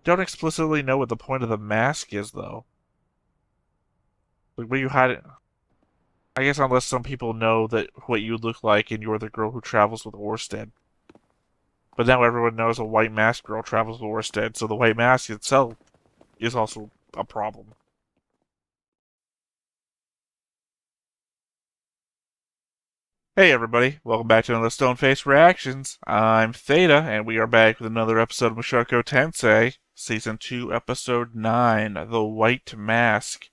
don't explicitly know what the point of the mask is, though. Like, where you hide it? I guess unless some people know that what you look like and you're the girl who travels with Orsted. But now everyone knows a white mask girl travels with Orsted, so the white mask itself is also a problem. Hey everybody, welcome back to another Stoneface Reactions. I'm Theta, and we are back with another episode of Mushoku Tensei, Season 2, Episode 9, The White Mask.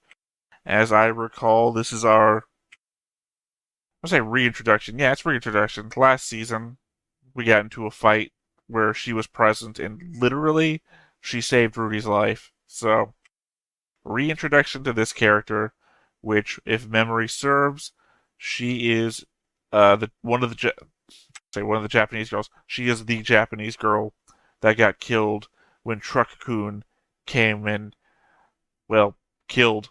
As I recall, this is our, I say reintroduction. Yeah, it's reintroduction. Last season, we got into a fight where she was present, and literally, she saved Rudy's life. So, reintroduction to this character, which, if memory serves, she is the one of the Japanese girls. She is the Japanese girl that got killed when Truck-kun came and, well, killed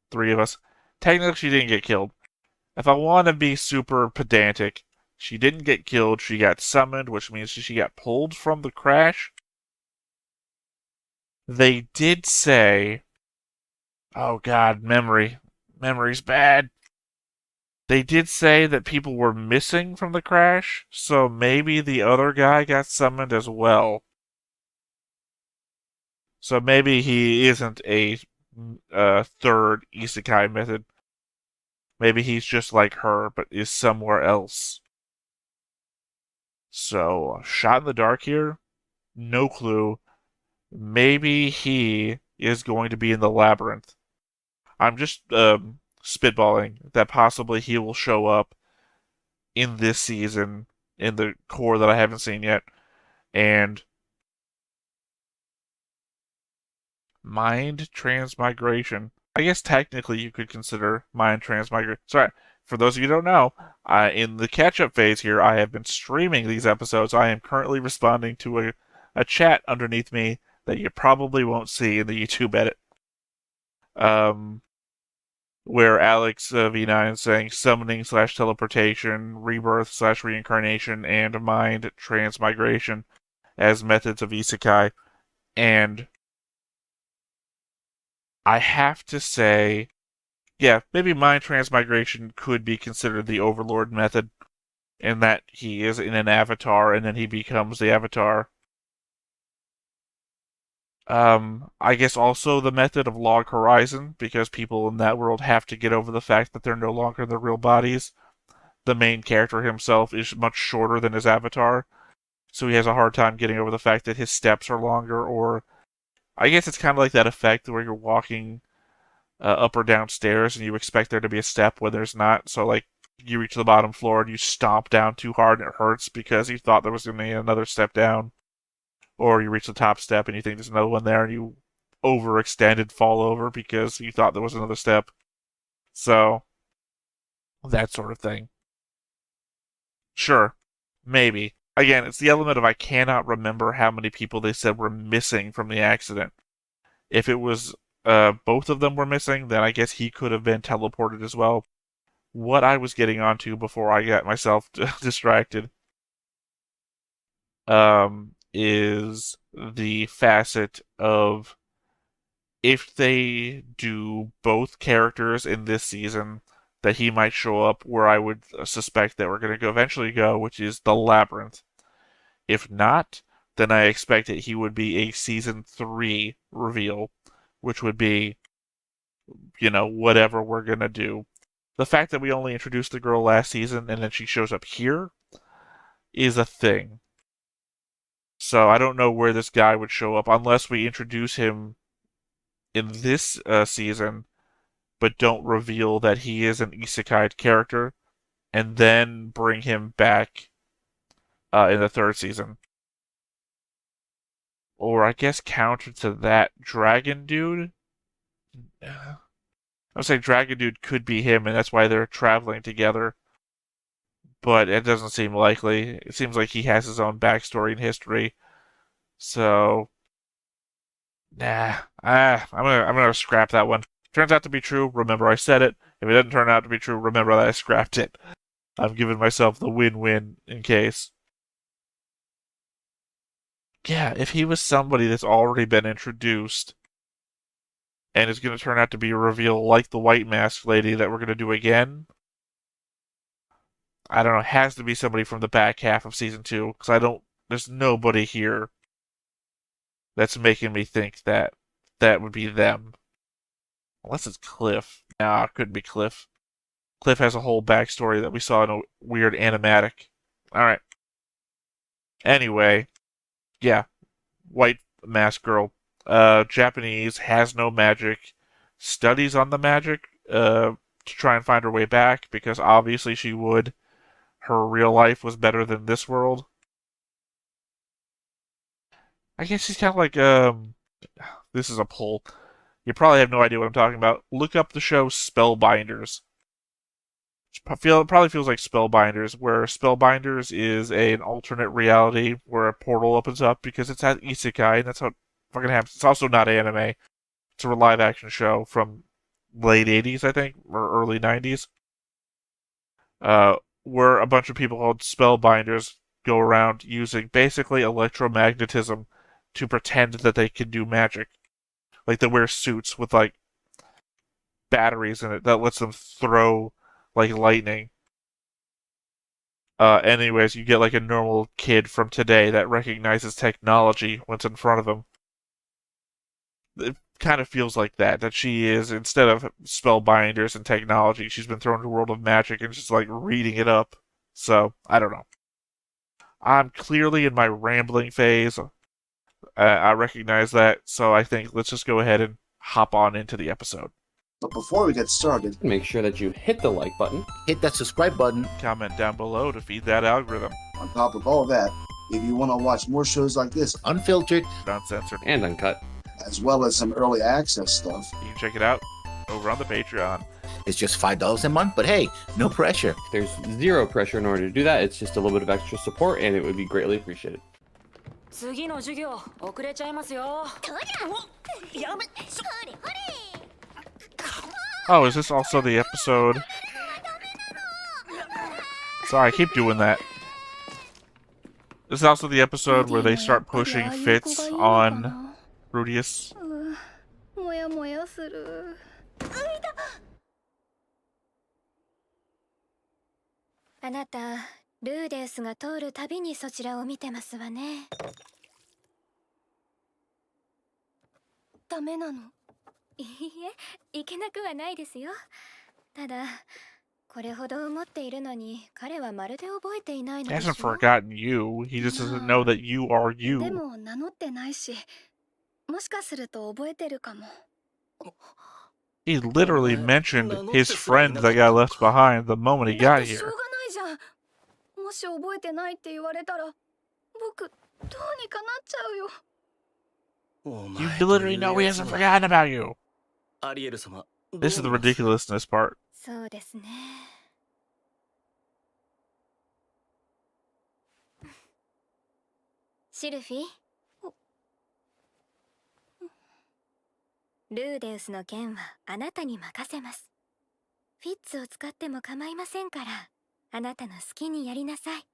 three of us. Technically, she didn't get killed. If I want to be super pedantic, she didn't get killed. She got summoned, which means she got pulled from the crash. They did say, oh god, memory's bad. They did say that people were missing from the crash, so maybe the other guy got summoned as well. So maybe he isn't a third isekai method. Maybe he's just like her, but is somewhere else. So, shot in the dark here? No clue. Maybe he is going to be in the labyrinth. I'm just spitballing that possibly he will show up in this season in the core that I haven't seen yet. And mind transmigration. I guess technically you could consider mind transmigration. Sorry, for those of you who don't know, in the catch-up phase here, I have been streaming these episodes. I am currently responding to a chat underneath me that you probably won't see in the YouTube edit. Where Alex V9 is saying summoning slash teleportation, rebirth slash reincarnation, and mind transmigration as methods of isekai. And I have to say, yeah, maybe mind transmigration could be considered the Overlord method, in that he is in an avatar and then he becomes the avatar. I guess also the method of log horizon, because people in that world have to get over the fact that they're no longer in their real bodies. The main character himself is much shorter than his avatar, so he has a hard time getting over the fact that his steps are longer, or I guess it's kind of like that effect where you're walking up or down stairs and you expect there to be a step when there's not. So, like, you reach the bottom floor and you stomp down too hard and it hurts because you thought there was going to be another step down. Or you reach the top step and you think there's another one there and you overextend and fall over because you thought there was another step. So, that sort of thing. Sure, maybe. Again, it's the element of I cannot remember how many people they said were missing from the accident. If it was both of them were missing, then I guess he could have been teleported as well. What I was getting onto before I got myself distracted is the facet of if they do both characters in this season, that he might show up where I would suspect that we're going to go eventually go, which is the Labyrinth. If not, then I expect that he would be a season 3 reveal, which would be, whatever we're going to do. The fact that we only introduced the girl last season and then she shows up here is a thing. So I don't know where this guy would show up unless we introduce him in this season, but don't reveal that he is an isekai character, and then bring him back in the third season. Or I guess counter to that, Dragon Dude. I would say Dragon Dude could be him, and that's why they're traveling together. But it doesn't seem likely. It seems like he has his own backstory and history. So, nah. I'm gonna scrap that one. Turns out to be true. Remember, I said it. If it doesn't turn out to be true, remember that I scrapped it. I'm giving myself the win-win in case. Yeah, if he was somebody that's already been introduced and is going to turn out to be a reveal like the White Mask Lady that we're going to do again, I don't know, it has to be somebody from the back half of season 2, because there's nobody here that's making me think that that would be them. Unless it's Cliff. Nah, it couldn't be Cliff. Cliff has a whole backstory that we saw in a weird animatic. Alright. Anyway, yeah, White Mask Girl. Japanese, has no magic, studies on the magic, to try and find her way back, because obviously she would. Her real life was better than this world. I guess she's kind of like, this is a pull. You probably have no idea what I'm talking about. Look up the show Spellbinders. It probably feels like Spellbinders, where Spellbinders is an alternate reality where a portal opens up because it's at isekai, and that's how it fucking happens. It's also not anime. It's a live action show from late 80s, I think, or early 90s, where a bunch of people called Spellbinders go around using basically electromagnetism to pretend that they can do magic. Like they wear suits with like batteries in it that lets them throw like lightning. Anyways, you get like a normal kid from today that recognizes technology when it's in front of him. It kind of feels like that she is, instead of spellbinders and technology, she's been thrown into a world of magic and just like reading it up. So, I don't know. I'm clearly in my rambling phase. I recognize that, so I think let's just go ahead and hop on into the episode. But before we get started, make sure that you hit the like button, hit that subscribe button, comment down below to feed that algorithm. On top of all that, if you want to watch more shows like this, unfiltered, uncensored, and uncut, as well as some early access stuff, you can check it out over on the Patreon. It's just $5 a month, but hey, no pressure. There's zero pressure in order to do that. It's just a little bit of extra support, and it would be greatly appreciated. Oh, is this also the episode? Sorry, I keep doing that. This is also the episode where they start pushing Fitz on Rudeus. あなた、ルーデウスが通るたびにそちらを見てますわね。ダメなの？いいえ、いけなくはないですよ。ただ、これほど思っているのに、彼はまるで覚えていないのでしょ。He hasn't forgotten you. He just doesn't know that you are you. でも名乗ってないし、もしかすると覚えてるかも。He literally mentioned his friend that got left behind the moment he got here. もし覚えてないって言われたら、僕どうにかなっちゃうよ。You literally know he hasn't forgotten about you. This is the ridiculousness part. そうですね。シルフィー。ルーデウスの件はあなたに任せます。フィッツを使っても構いませんから、あなたの好きにやりなさい。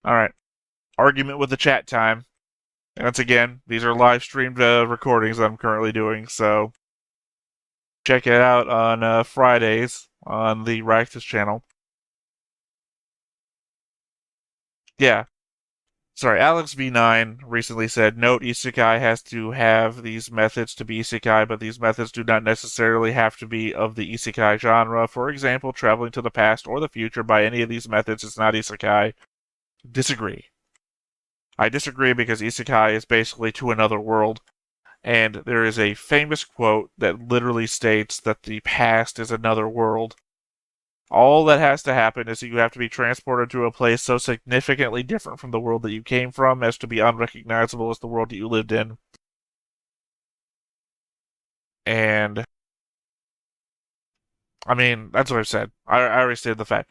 Alright. Argument with the chat time. Once again, these are live streamed recordings that I'm currently doing, so check it out on Fridays on the Ractus channel. Yeah. Sorry, Alex V9 recently said, note isekai has to have these methods to be isekai, but these methods do not necessarily have to be of the isekai genre. For example, traveling to the past or the future by any of these methods is not isekai. Disagree. I disagree because isekai is basically to another world, and there is a famous quote that literally states that the past is another world. All that has to happen is that you have to be transported to a place so significantly different from the world that you came from as to be unrecognizable as the world that you lived in. And I mean, that's what I've said. I already stated the fact.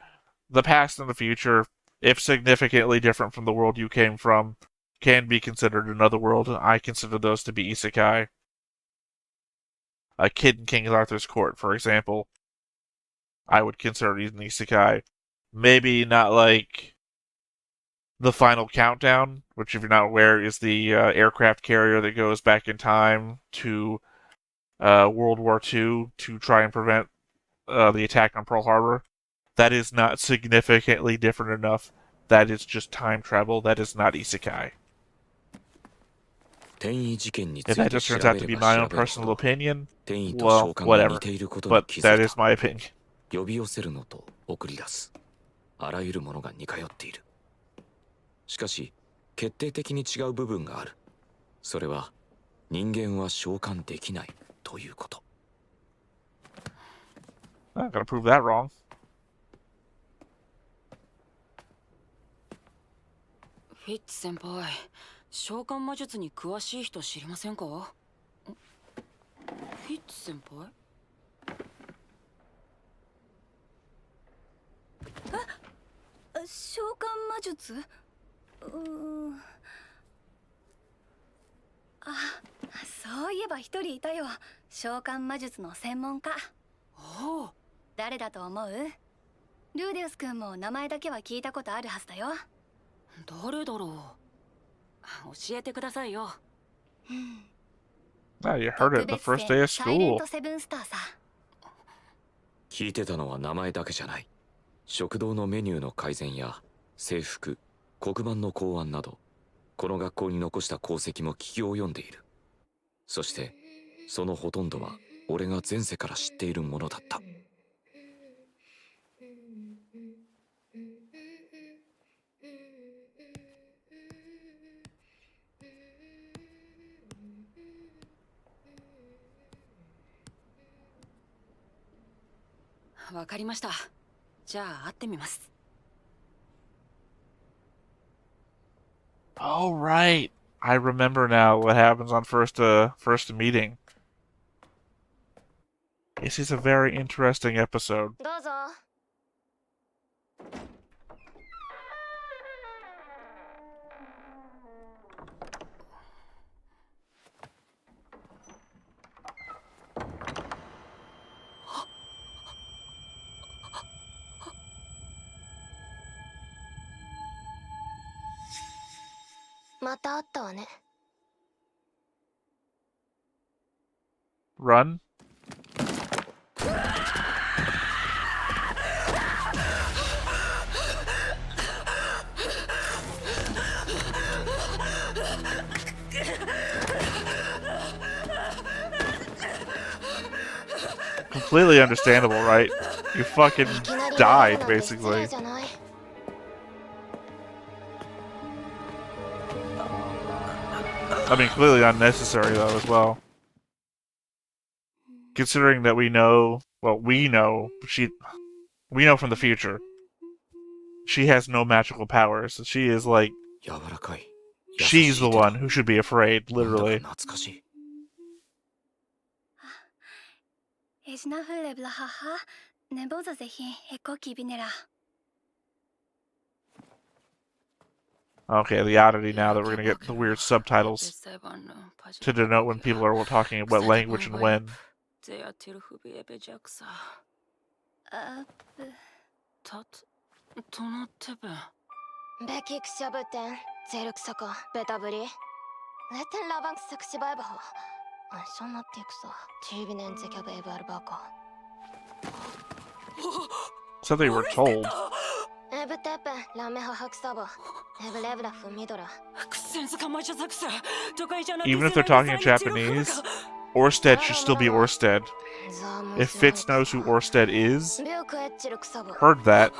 The past and the future, if significantly different from the world you came from, can be considered another world. I consider those to be isekai. A kid in King Arthur's court, for example. I would consider it an isekai. Maybe not like the final countdown, which, if you're not aware, is the aircraft carrier that goes back in time to World War II to try and prevent the attack on Pearl Harbor. That is not significantly different enough. That is just time travel. That is not isekai. If that just turns out to be my own personal opinion, well, whatever. But that is my opinion. 呼び寄せるのと送り出す。あらゆるものが似通っている。しかし、決定的に違う部分がある。それは、人間は召喚できないということ。I'm not gonna prove that wrong. フィッツ先輩、召喚魔術に詳しい人知りませんか？フィッツ先輩？召喚魔術？あ、そういえば一人いたよ。召喚魔術の専門家。おお。誰だと思う？ルーデウス君も名前だけは聞いたことあるはずだよ。誰だろう？教えてくださいよ。Ah, you heard it the first day of サイレン school. トセブンスターさ。聞いてたのは名前だけじゃない。食堂のメニューの改善や制服、黒板の考案など、この学校に残した功績も聞き及んでいる。そして、そのほとんどは俺が前世から知っているものだった。わかりました。じゃあ会ってみます。Oh, right. I remember now what happens on first meeting. This is a very interesting episode. どうぞ。また会ったわね。Run? Completely understandable, right? You fucking died, basically. I mean, clearly unnecessary, though, as well. Considering that we know from the future, she has no magical powers. She is like, she's the one who should be afraid, literally. Okay, the oddity now that we're gonna get the weird subtitles to denote when people are talking what language and when. So they were told. Even if they're talking in Japanese, Orsted should still be Orsted. If Fitz knows who Orsted is, heard that.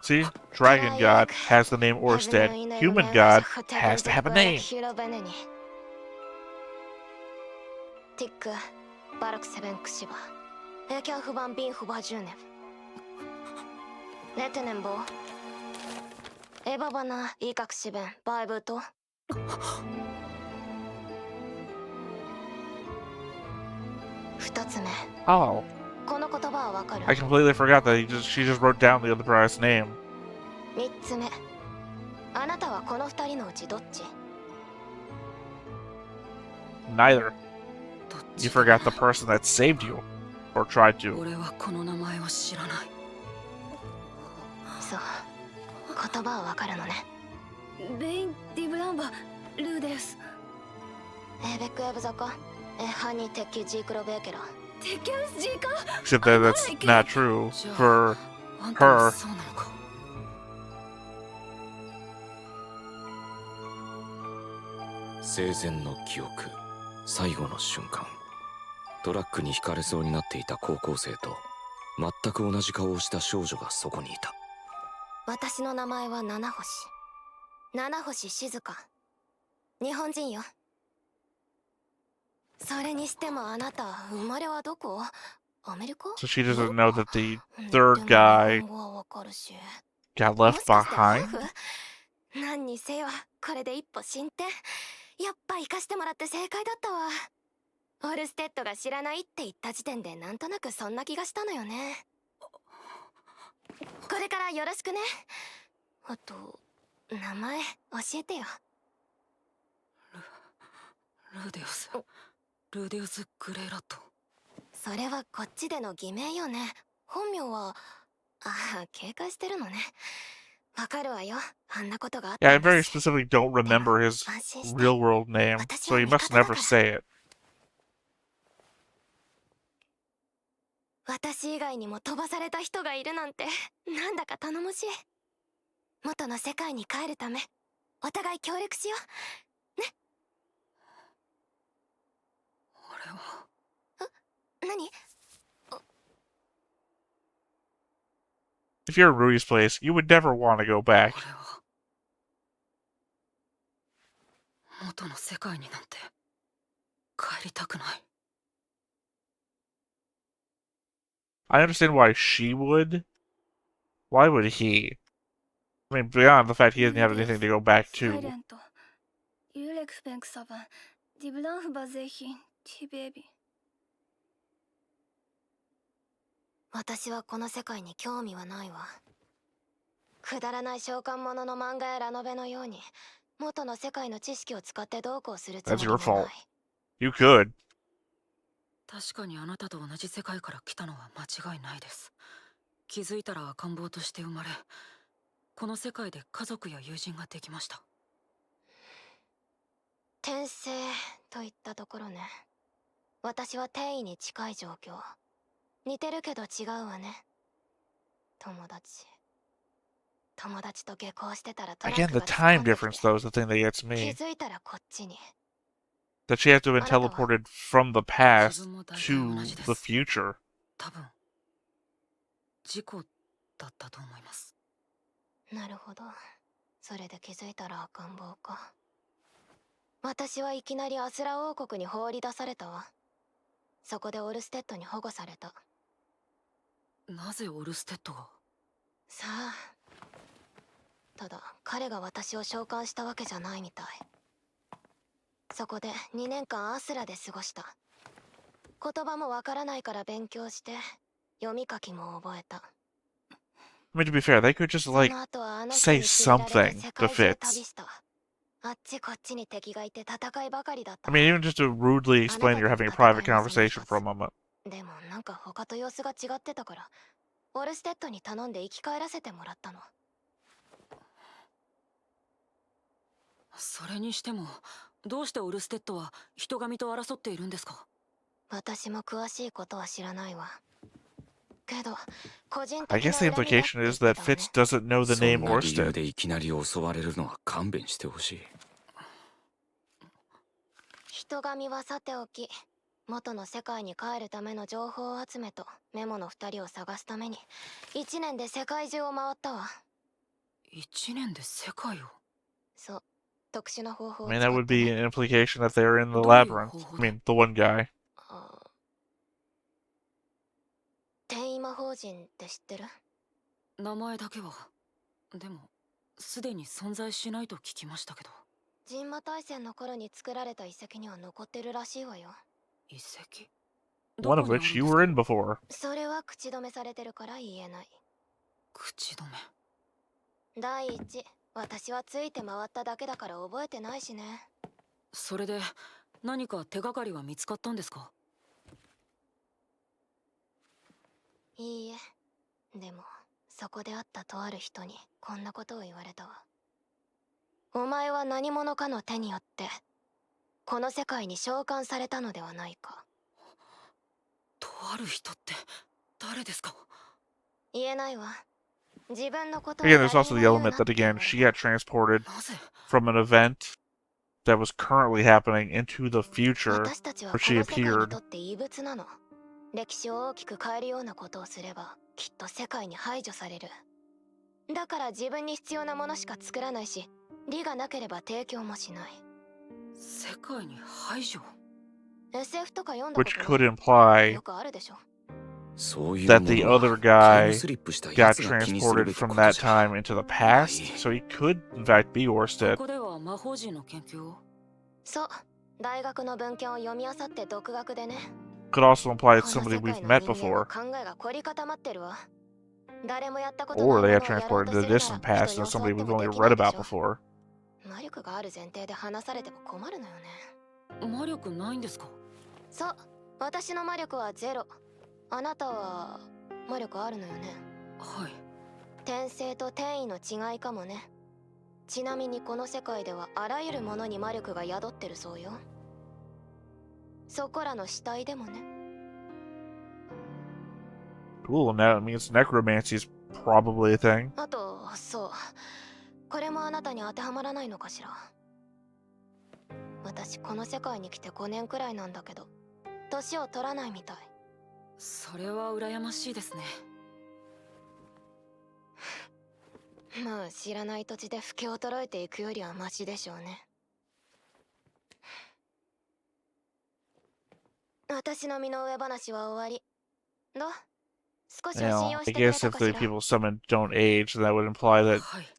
See? Dragon God has the name Orsted. Human God has to have a name. 2つ目、 Oh, この言葉はわかる？ I completely forgot that she just wrote down the other guy's name. 3つ目、あなたはこの2人のうちどっち？ Neither. どっ You ちだ？ forgot the person that saved you. Or tried to. 俺はこの名前を知らない。そう、言葉はわかるのね。ベイン・ディブランバ・ルーデウス。ベックエブザカ、ハニー・テッキ・ジークロ・ベーケラ。テキャスジーカ。 Except that that's not true じゃあ for あんたも her. そうなのか。生前の記憶、最後の瞬間。トラックにひかれそうになっていた高校生と全く同じ顔をした少女がそこにいた。私の名前は七星。七星静香。日本人よ。それにしてもあなた、生まれはどこ？アメリカ？ So she doesn't know that the で third も guy 日本語はわかるし。 got も left しかしてハー behind. フ？何にせよ、これで一歩進展。やっぱ生かしてもらって正解だったわ。オルステッドが知らないって言った時点でなんとなくそんな気がしたのよね。これからよろしくね。あと、名前教えてよ。ルデウス。ルデウス・グレイラット。それはこっちでの偽名よね。本名は、ああ、警戒してるのね。わかるわよ。あんなことがあった Yeah, I んだ very し。 specifically don't remember his 安心して。 real world name, so he must never say it. 私以外にも飛ばされた人がいるなんて、なんだか頼もしい。元の世界に帰るため、お互い協力しよう。ね。俺は。何？ If you're in Rudy's place, you would never want to go back. 俺は。元の世界になんて帰りたくない。I understand why she would. Why would he? I mean, beyond the fact he doesn't have anything to go back サイ to. レント。ユーレクスペンクサバン。ディブランフバゼヒン。チベビ。私はこの世界に興味はないわ。くだらない召喚者の漫画やラノベのように、元の世界の知識を使ってどうこうするつも That's り your は fault. ない。You could. 確かにあなたと同じ世界から来たのは間違いないです。気づいたら赤ん坊として生まれ、この世界で家族や友人ができました。転生といったところね。私は転移に近い状況。似てるけど違うわね。友達。友達と下校してたらトラッ Again, ク the が突っ込 time んでき difference, て though, is the thing that gets 気 me. づいたらこっちに。 That she has to have been teleported from the past 自分も大体 to 同じで the す。 future. 多分事故だったと思います。なるほど。それで気づいたら赤ん坊か。私はいきなりアスラ王国に放り出されたわ。そこでオルステッドに保護された。なぜオルステッドが？さあ。ただ彼が私を召喚したわけじゃないみたい。そこで2年間アスラで過ごした。言葉もわからないから勉強して読み書きも覚えた。 I mean, to be fair, they could just, そ like, の後はあの人 say に連れられて something 世 that 界中 fits. 旅した。あっちこっちに敵がいて戦いばかりだった I わ。 mean, even just to rudely explain you're having a private conversation for a moment. でもなんか他と様子が違ってたからオルステッドに頼んで生き返らせてもらったの。それにしてもどうしてオルステッドは人神と争っているんですか？私も詳しいことは知らないわ。けど個人 I 的 guess the な恨みだって implication 言っ is て that たわね。 Fitz doesn't know the そん name な理由 Orsted. でいきなり襲われるのは勘弁してほしい。人神はさておき、元の世界に帰るための情報集めとメモの2人を探すために1年で世界中を回ったわ。1年で世界を？そう、特殊な方法 I を mean, 使 that っ would て be ね。 an implication that they're in the どういう labyrinth. 方法 I で？ mean, the one guy. あ、転移魔法陣って知ってる？名前だけは。でもすでに存在しないと聞きましたけど。神魔大戦の頃に作られた遺跡には残ってるらしいわよ。遺跡？ one of which you were in before. それは口止めされてるから言えない。口止め。第一、私はついて回っただけだから覚えてないしね。それで何か手がかりは見つかったんですか？いいえ。でも、そこで会ったとある人にこんなことを言われたわ。お前は何者かの手によって、この世界に召喚されたのではないか。とある人って誰ですか？言えないわ。自分のことを Again, 誰 there's に also も the 言う element なって that 言わ again れ she た。 got transported なぜ？ from an event that was currently happening into the future 私たちは where こ she の世界に appeared. とって異物なの。歴史を大きく変えるようなことをすれば、きっと世界に排除される。だから自分に必要なものしか作らないし、利がなければ提供もしない。世界に排除？ SF とか読んだこ Which と could ない？ imply よくあるでしょ。そういう that も the の other はタイム guy スリップしたや got つが気にする transported べき from こと that じゃ。 time into the past, so he could, in fact, be こ Orsted. こでは魔法陣の研究を？そう。大学の文献を読み漁って独学でね。 Could also imply it's この somebody 世 we've 界の met 人間は before. 考えが凝り固まってるわ。誰もやったことな Or い they も got のをやろう transported と to す the るなら distant past 人に as 教わっ somebody て we've も only できな read いで about しょ。 before. 魔力がある前提で話されても困るのよね。魔力ないんですか？そう。私の魔力はゼロ。あなたは魔力あるのよね。はい。転生と転移の違いかもね。ちなみにこの世界ではあらゆるものに魔力が宿ってるそうよ。そこらの死体でもね。 Cool, and that means necromancy is probably a thing. あと、そう。これもあなたに当てはまらないのかしら。私この世界に来て5年くらいなんだけど、年を取らないみたい。それは羨ましいですね。まあ知らない土地で老け衰えていくよりはマシでしょうね。私の身の上話は終わり。どう？少しは信 Now, 用 I してくれ guess た if か the しら。 people summoned don't age, then that would imply that はい。 it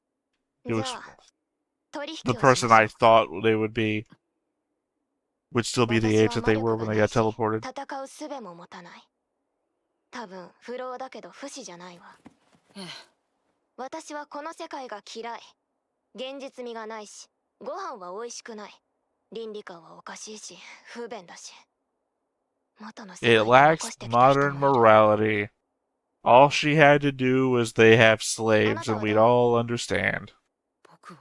じゃ was あ、取 the 引をし person ましょ I う。 thought they would be would still be the 私 age は that 魔 they 力 were が when な they い got し、 teleported. 戦う術も持たない。多分不老だけど不死じゃないわ。ええ。私はこの世界が嫌い。現実味がないし、ご飯は美味しくない。倫理観はおかしいし、不便だし。元の世 It 界に残 lacks してきた人 modern もいる。 morality. All she had to do was they have あな slaves, た and は we'd どう？ all understand. 僕は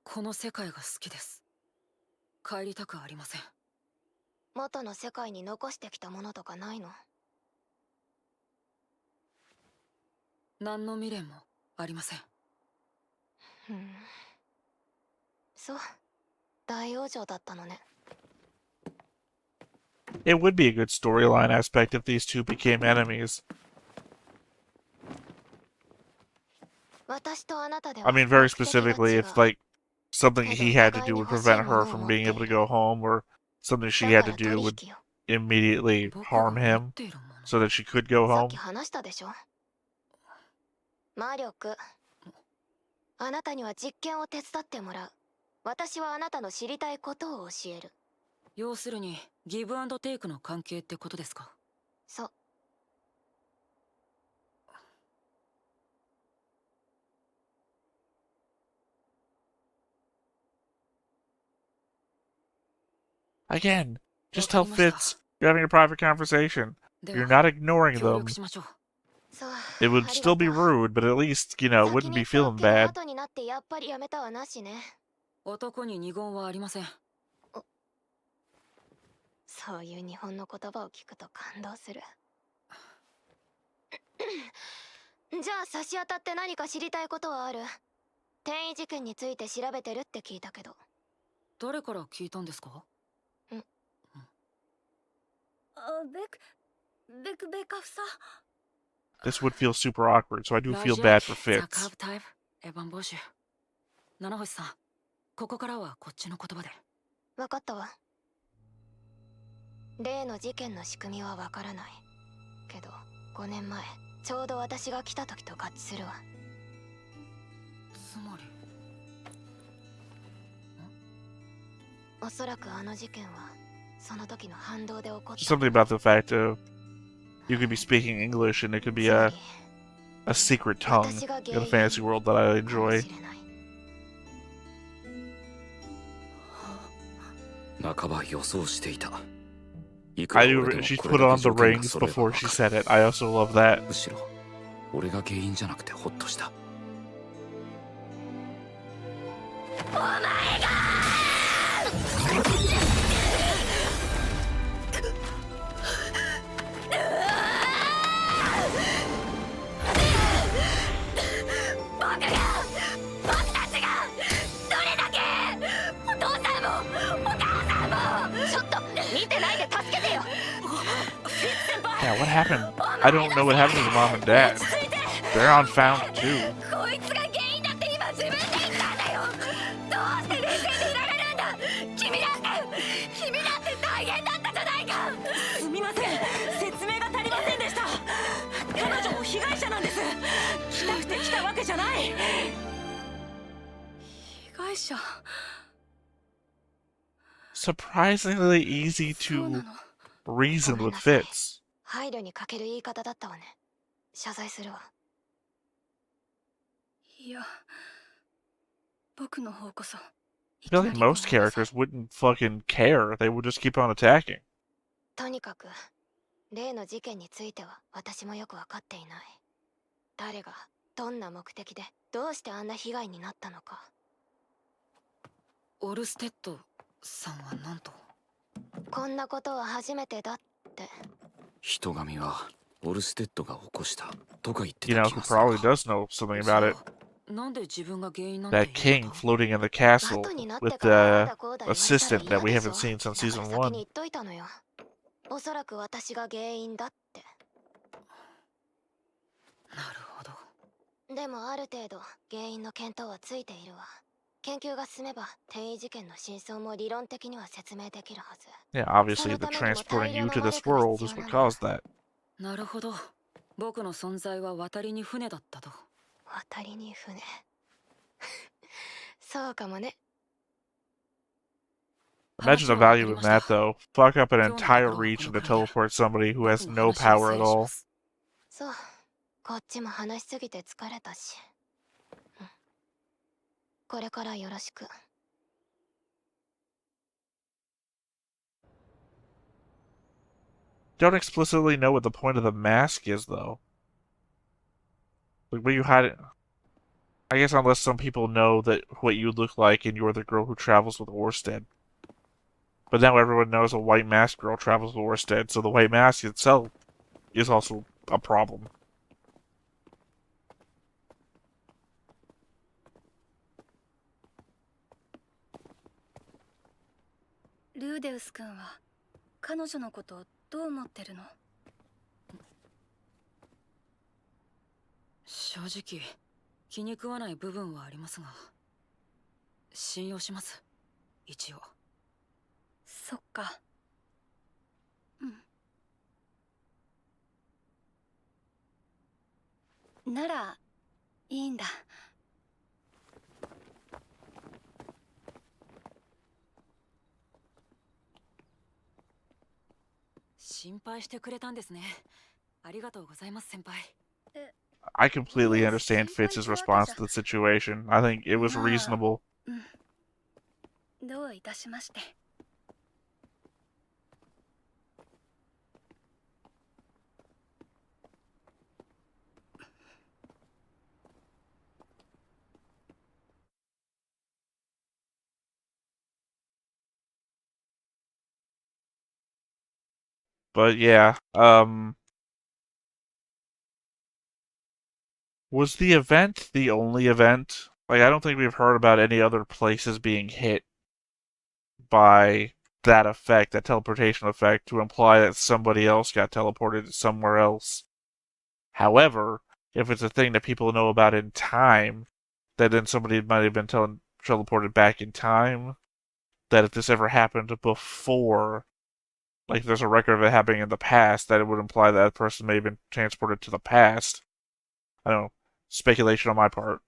この世界が好きです。帰りたくありません。元の世界に残してきたものとかないの？何の未練もありません。そう。大往生だったのね。 It would be a good storyline aspect if these two became enemies. 私とあなたでは I mean, very 目的が specifically, 違う。 if like something ただ he had to 互い do に would 欲しい prevent も her のを from 持っ being て able い to る。 go home, or something she だ had か to ら do 取 would 引を。 immediately 僕が harm 持 him っているもの。 so that she could go さっき home. 話したでしょ。魔力。あなたには実験を手伝ってもらう。私はあなたの知りたいことを教える。要するにギブアンドテイクの関係ってことですか？そう。 Again, just tell わかりました。 Fitz you're having a private conversation. で You're は not ignoring 協 them. 力しましょう。そう。 It would あり still が be とう。 rude, but at least, you know, 先 wouldn't に be 言ってお feeling けば bad. 後になってやっぱりやめたはなしね。男に二言はありません。そういう日本の言葉を聞くと感動する。じゃあ差し当たって何か知りたいことはある？転移事件について調べてるって聞いたけど。誰から聞いたんですか？ベクベカフさ。 This would feel super awkward, so I do ラ feel ジ bad ャ for ザカ Fitz. ーブタイプエヴァンボーシュ。七星さん、ここからはこっちの言葉で。わかったわ。例の事件の仕組みはわからない。けど、5年前、ちょうど私が来た時と合致するわ。つまりおそらくあの事件はその時の反動で起こっ Just た。 something about the fact of you could be speaking English and it could be つまり a secret tongue 私が in the 原 fantasy 因 world that I かも enjoy. しれない。半ば予想していた。いく I ら do. 俺でも She これ put だけ on the 条件が rings 揃えば before わ she かる。 said it. I also love that. むしろ俺が原因じゃなくてホッとした。お前が僕たちがどれだけお父さんもお母さんもちょっと見てないで助けてよ。 Yeah, what happened? I don't know what happened to the mom and dad. They're on found too. こいつが原因だって今自分で言ったんだよ。どうして冷静でいられるんだ。君だって大変だったじゃないか。すみません、説明が足りませんでした。彼女も被害者なんです。来たくて来たわけじゃない。被害者。 Surprisingly easy そうな to の。 reason ごめん with なさい。 Fitz. 配慮に欠ける言い方だったわね。謝罪するわ。いや、僕の方こそ。 I feel like most characters wouldn't fucking care. They would just keep on attacking. とにかく例の事件については私もよく分かっていない。誰がどんな目的でどうしてあんな被害になったのか。オルステッドさんは何と。こんなことは初めてだって。人神はオルステッドが起こしたとか言って You た know 気 who がする probably が。 does know something about it? なんで自分が原因なんて That 言う king のか。 floating in the castle 後になって with からああ the だこうだ言われたら assistant that we 嫌でしょ。 haven't seen since だから season 先 1. に言っといたのよ。おそらく私が原因だって。なるほど。でもある程度原因の見当はついているわ。研究が進めば転移事件の真相も理論的には説明できるはず。 Yeah, obviously the transporting you to this world is what caused that. なるほど。僕の存在は渡りに船だったと。渡りに船。そうかもね。 Imagine the value in that though. Fuck up an entire region to teleport somebody who has no power at all. そう。こっちも話しすぎて疲れたし。うん。これからよろしく。 Don't explicitly know what the point of the mask is though. Like, what you hide it? I guess unless some people know that what you look like and you're the girl who travels with Orsted. But now everyone knows a white mask girl travels with Orsted, so the white mask itself is also a problem. ルーデウス君は彼女のことをどう思ってるの？正直気に食わない部分はありますが、信用します。一応。そっか。うん。ならいいんだ。心配してくれたんですね。ありがとうございます、先輩。 I completely understand Fitz's response to the situation. I think it was reasonable. どういたしまして。 But yeah, was the event the only event? Like, I don't think we've heard about any other places being hit by that effect, that teleportation effect, to imply that somebody else got teleported somewhere else. However, if it's a thing that people know about in time, that then somebody might have been teleported back in time, that if this ever happened before, like there's a record of it happening in the past, that it would imply that person may have been transported to the past. I don't know. Speculation on my part.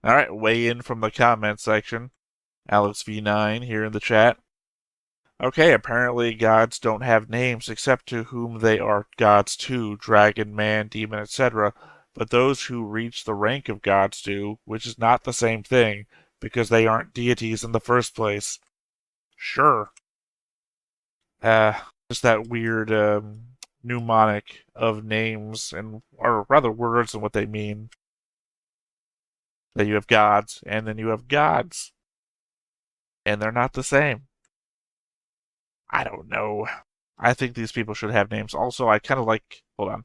Alright, weigh in from the comment section. Alex V9 here in the chat. Okay, apparently gods don't have names except to whom they are gods to, dragon, man, demon, etc. But those who reach the rank of gods do, which is not the same thing, because they aren't deities in the first place. Sure. Just that weird mnemonic of names, or rather words and what they mean. That you have gods, and then you have gods. And they're not the same. I don't know. I think these people should have names. Also, I kind of like. Hold on.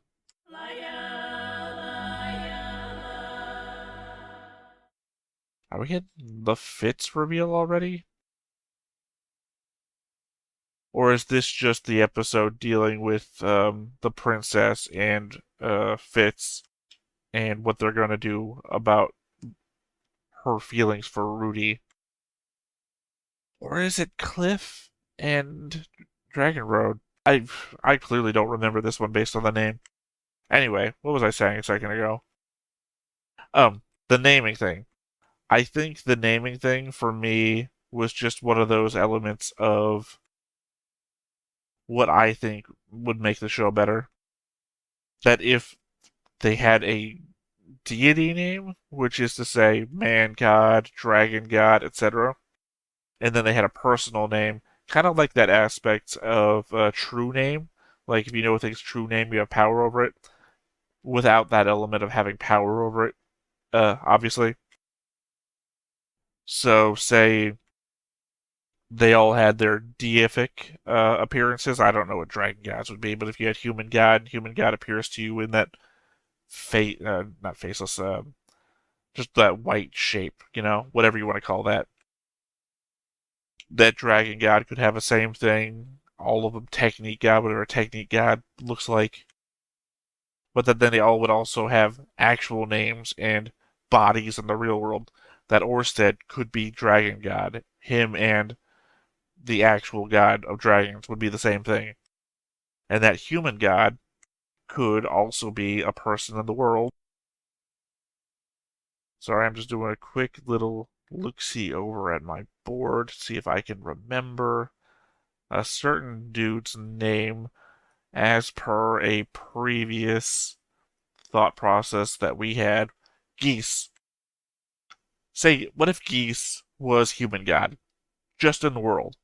Are we getting the Fitz reveal already? Or is this just the episode dealing with the princess and Fitz and what they're going to do about her feelings for Rudy? Or is it Cliff and Dragon Road? I clearly don't remember this one based on the name. Anyway, what was I saying a second ago? The naming thing. I think the naming thing for me was just one of those elements of what I think would make the show better. That if they had a deity name, which is to say man god, dragon god, etc., and then they had a personal name, kind of like that aspect of a true name. Like if you know a thing's true name, you have power over it, without that element of having power over it, obviously. So, say they all had their deific appearances. I don't know what dragon gods would be, but if you had human god appears to you in that not faceless, just that white shape, whatever you want to call that. That dragon god could have the same thing. All of them technique god, whatever technique god looks like. But then they all would also have actual names and bodies in the real world. That Orsted could be dragon god. Him and the actual god of dragons would be the same thing. And that human god could also be a person in the world. Sorry, I'm just doing a quick little look-see over at my board to see if I can remember a certain dude's name as per a previous thought process that we had. Geese. Say, what if Geese was human god? Just in the world.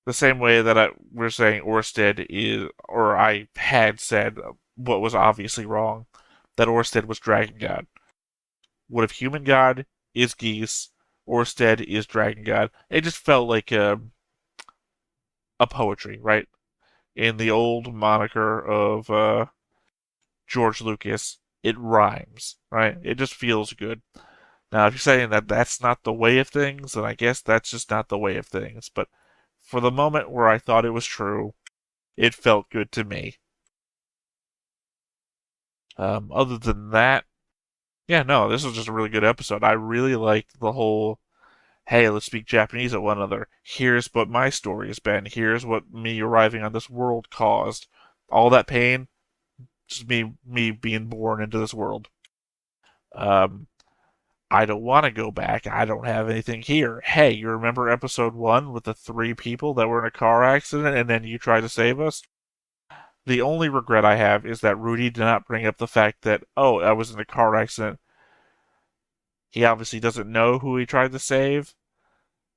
The same way that we're saying Orsted is, or I had said what was obviously wrong, that Orsted was Dragon God. What if Human God is Geese, Orsted is Dragon God? It just felt like a poetry, right? In the old moniker of George Lucas, it rhymes, right? It just feels good. Now, if you're saying that that's not the way of things, then I guess that's just not the way of things. But for the moment where I thought it was true, it felt good to me. Other than that, yeah, no, this was just a really good episode. I really liked the whole, hey, let's speak Japanese at one another. Here's what my story has been. Here's what me arriving on this world caused. All that pain, just me being born into this world. I don't want to go back. I don't have anything here. Hey, you remember episode 1 with the 3 people that were in a car accident and then you tried to save us? The only regret I have is that Rudy did not bring up the fact that, oh, I was in a car accident. He obviously doesn't know who he tried to save,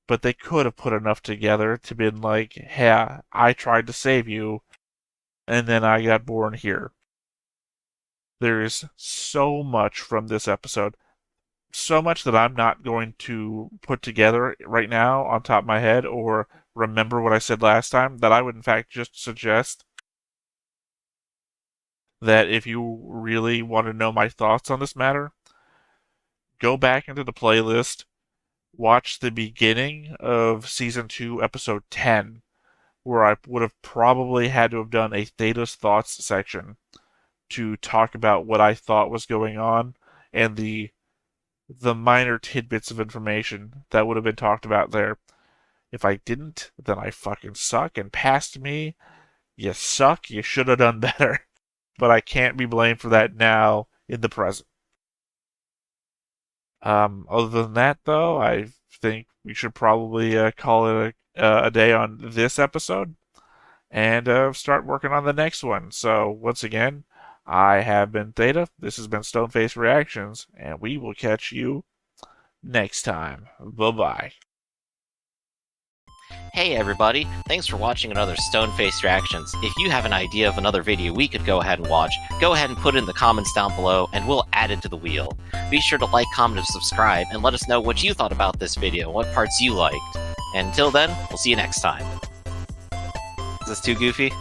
but they could have put enough together to be like, hey, I tried to save you, and then I got born here. There is so much from this episode. So much that I'm not going to put together right now on top of my head or remember what I said last time, that I would in fact just suggest that if you really want to know my thoughts on this matter, go back into the playlist, watch the beginning of Season 2, Episode 10, where I would have probably had to have done a Theta's Thoughts section to talk about what I thought was going on and the minor tidbits of information that would have been talked about there. If I didn't, then I fucking suck, and past me, you suck, you should have done better. But I can't be blamed for that now in the present. Other than that, though, I think we should probably call it a day on this episode and start working on the next one. So, once again, I have been Theta. This has been Stoneface Reactions, and we will catch you next time. Bye-bye. Hey everybody, thanks for watching another Stone-Faced Reactions. If you have an idea of another video we could go ahead and watch, go ahead and put it in the comments down below and we'll add it to the wheel. Be sure to like, comment, and subscribe, and let us know what you thought about this video, what parts you liked. And until then, we'll see you next time. Is this too goofy?